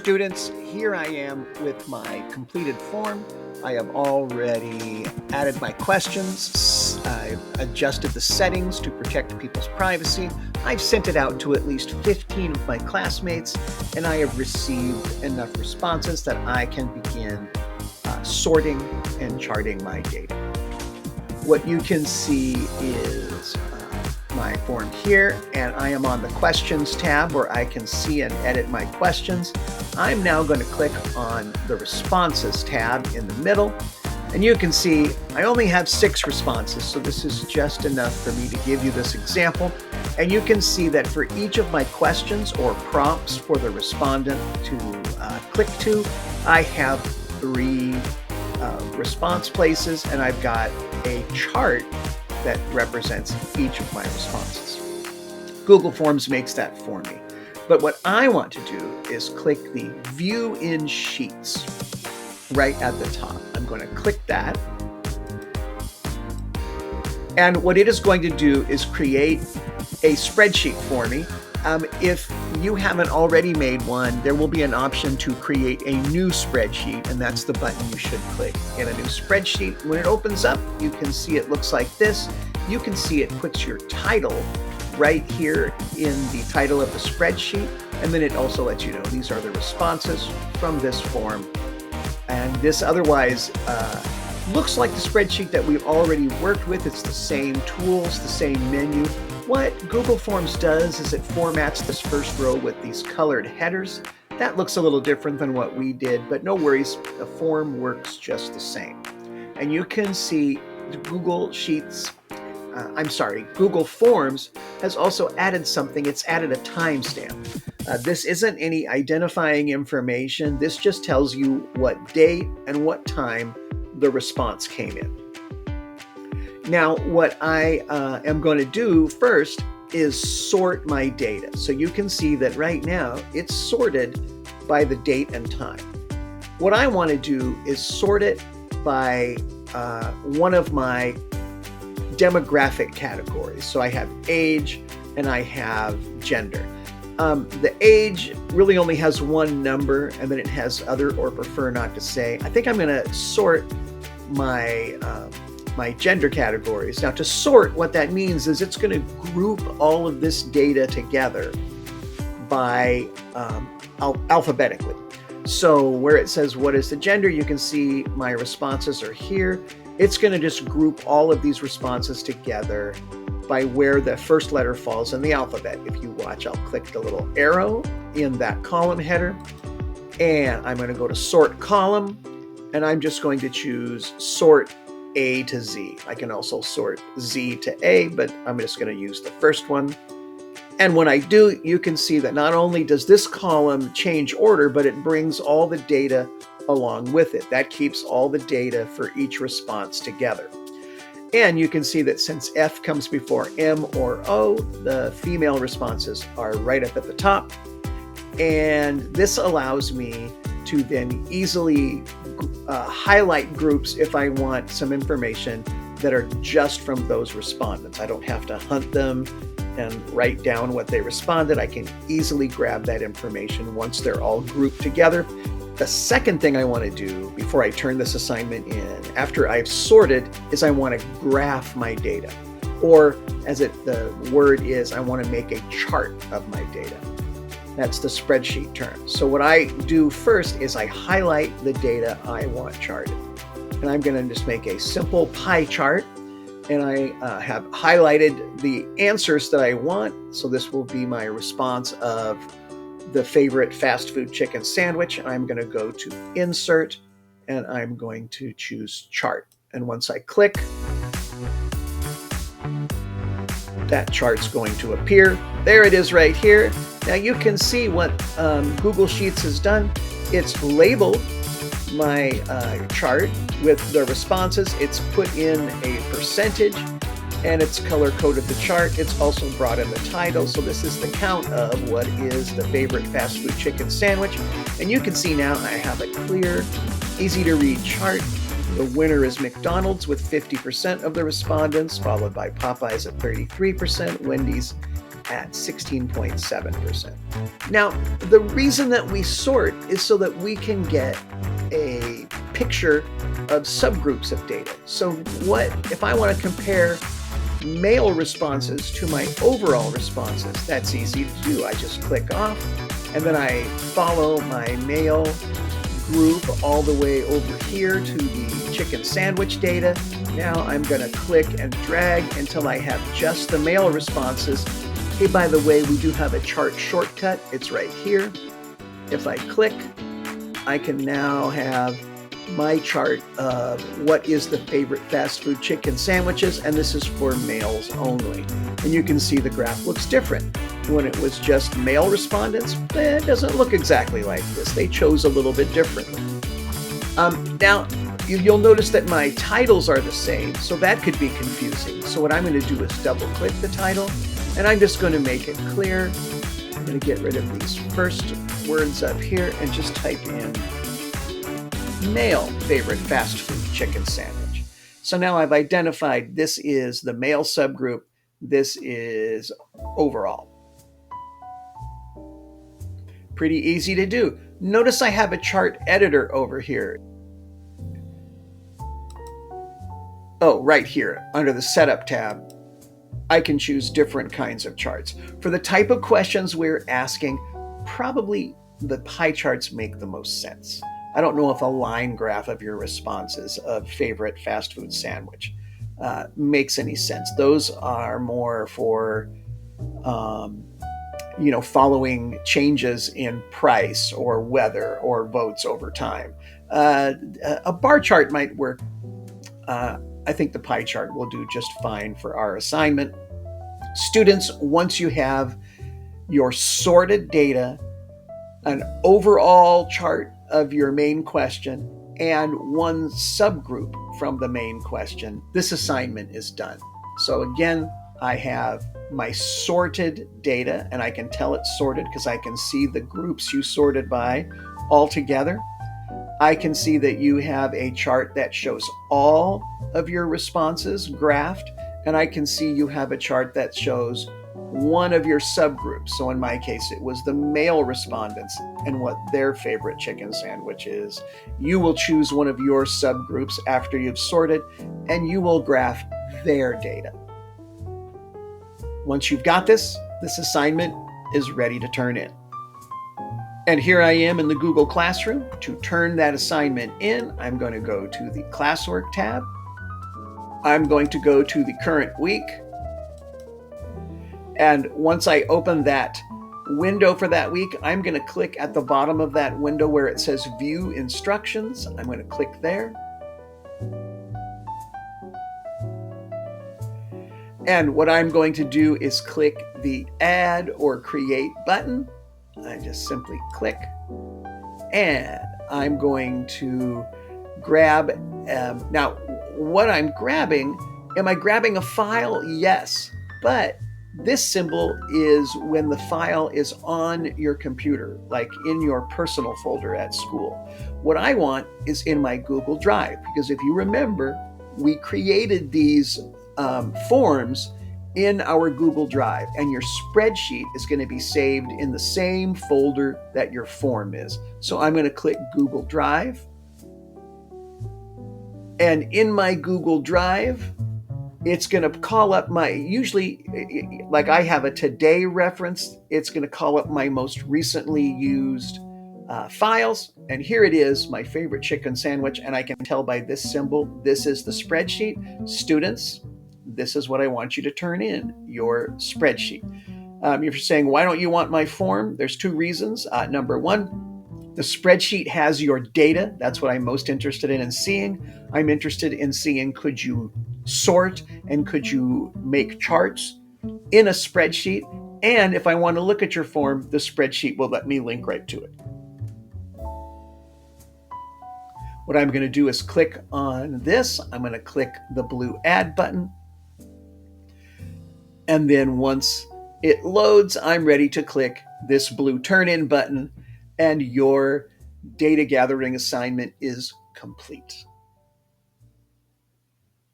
students, here I am with my completed form. I have already added my questions. I've adjusted the settings to protect people's privacy. I've sent it out to at least 15 of my classmates, and I have received enough responses that I can begin sorting and charting my data. What you can see is my form here, and I am on the questions tab where I can see and edit my questions. I'm now going to click on the responses tab in the middle, and you can see I only have 6 responses, so this is just enough for me to give you this example. And you can see that for each of my questions or prompts for the respondent to click to, I have 3 response places, and I've got a chart that represents each of my responses. Google Forms makes that for me. But what I want to do is click the View in Sheets right at the top. I'm going to click that. And what it is going to do is create a spreadsheet for me. If you haven't already made one, there will be an option to create a new spreadsheet, and that's the button you should click. In a new spreadsheet, when it opens up, you can see it looks like this. You can see it puts your title right here in the title of the spreadsheet, and then it also lets you know these are the responses from this form. And this otherwise looks like the spreadsheet that we've already worked with. It's the same tools, the same menu. What Google Forms does is it formats this first row with these colored headers. That looks a little different than what we did, but no worries, the form works just the same. And you can see Google Forms has also added something. It's added a timestamp. This isn't any identifying information. This just tells you what date and what time the response came in. Now, what I am going to do first is sort my data. So you can see that right now it's sorted by the date and time. What I want to do is sort it by one of my demographic categories. So I have age and I have gender. The age really only has one number, and then it has other or prefer not to say. I think I'm going to sort my gender categories. Now, to sort, what that means is it's going to group all of this data together by alphabetically. So where it says what is the gender, you can see my responses are here. It's going to just group all of these responses together by where the first letter falls in the alphabet. If you watch, I'll click the little arrow in that column header, and I'm going to go to sort column, and I'm just going to choose sort A to Z. I can also sort Z to A, but I'm just going to use the first one. And when I do, you can see that not only does this column change order, but it brings all the data along with it. That keeps all the data for each response together. And you can see that since F comes before M or O, the female responses are right up at the top. And this allows me to then easily highlight groups if I want some information that are just from those respondents. I don't have to hunt them and write down what they responded. I can easily grab that information once they're all grouped together. The second thing I want to do before I turn this assignment in, after I've sorted, is I want to graph my data. Or as the word is, I want to make a chart of my data. That's the spreadsheet term. So what I do first is I highlight the data I want charted. And I'm going to just make a simple pie chart. And I have highlighted the answers that I want. So this will be my response of the favorite fast food chicken sandwich. I'm going to go to Insert, and I'm going to choose Chart. And once I click, that chart's going to appear. There it is right here. Now you can see what Google Sheets has done. It's labeled my chart with the responses. It's put in a percentage, and it's color-coded the chart. It's also brought in the title. So this is the count of what is the favorite fast food chicken sandwich. And you can see now I have a clear, easy-to-read chart. The winner is McDonald's with 50% of the respondents, followed by Popeyes at 33%, Wendy's at 16.7%. Now, the reason that we sort is so that we can get a picture of subgroups of data. So what if I want to compare male responses to my overall responses? That's easy to do. I just click off and then I follow my male group all the way over here to the chicken sandwich data. Now I'm going to click and drag until I have just the male responses. Hey, by the way, we do have a chart shortcut. It's right here. If I click, I can now have my chart of what is the favorite fast food chicken sandwiches, and this is for males only. And you can see the graph looks different. When it was just male respondents, it doesn't look exactly like this. They chose a little bit differently. Now, you'll notice that my titles are the same, so that could be confusing. So what I'm going to do is double click the title, and I'm just going to make it clear. I'm going to get rid of these first words up here and just type in male favorite fast food chicken sandwich. So now I've identified this is the male subgroup, this is overall. Pretty easy to do. Notice I have a chart editor over here. Oh, right here under the setup tab, I can choose different kinds of charts. For the type of questions we're asking, probably the pie charts make the most sense. I don't know if a line graph of your responses of favorite fast food sandwich makes any sense. Those are more for, following changes in price or weather or votes over time. A bar chart might work. I think the pie chart will do just fine for our assignment. Students, once you have your sorted data, an overall chart of your main question, and one subgroup from the main question, this assignment is done. So again, I have my sorted data, and I can tell it's sorted because I can see the groups you sorted by all together. I can see that you have a chart that shows all of your responses graphed, and I can see you have a chart that shows one of your subgroups. So in my case, it was the male respondents and what their favorite chicken sandwich is. You will choose one of your subgroups after you've sorted, and you will graph their data. Once you've got this assignment is ready to turn in. And here I am in the Google Classroom. To turn that assignment in, I'm going to go to the Classwork tab. I'm going to go to the current week. And once I open that window for that week, I'm going to click at the bottom of that window where it says View Instructions. I'm going to click there. And what I'm going to do is click the Add or Create button. I just simply click, and I'm going to grab, now what I'm grabbing, am I grabbing a file? Yes, but this symbol is when the file is on your computer, like in your personal folder at school. What I want is in my Google Drive, because if you remember, we created these forms in our Google Drive, and your spreadsheet is going to be saved in the same folder that your form is. So I'm going to click Google Drive. And in my Google Drive, it's going to call up my, usually, like I have a today reference, it's going to call up my most recently used files. And here it is, my favorite chicken sandwich. And I can tell by this symbol, this is the spreadsheet. Students, this is what I want you to turn in, your spreadsheet. If you're saying, why don't you want my form? There's two reasons. Number one, the spreadsheet has your data. That's what I'm most interested in seeing. I'm interested in seeing, could you sort and could you make charts in a spreadsheet? And if I want to look at your form, the spreadsheet will let me link right to it. What I'm going to do is click on this. I'm going to click the blue Add button. And then once it loads, I'm ready to click this blue Turn In button, and your data gathering assignment is complete.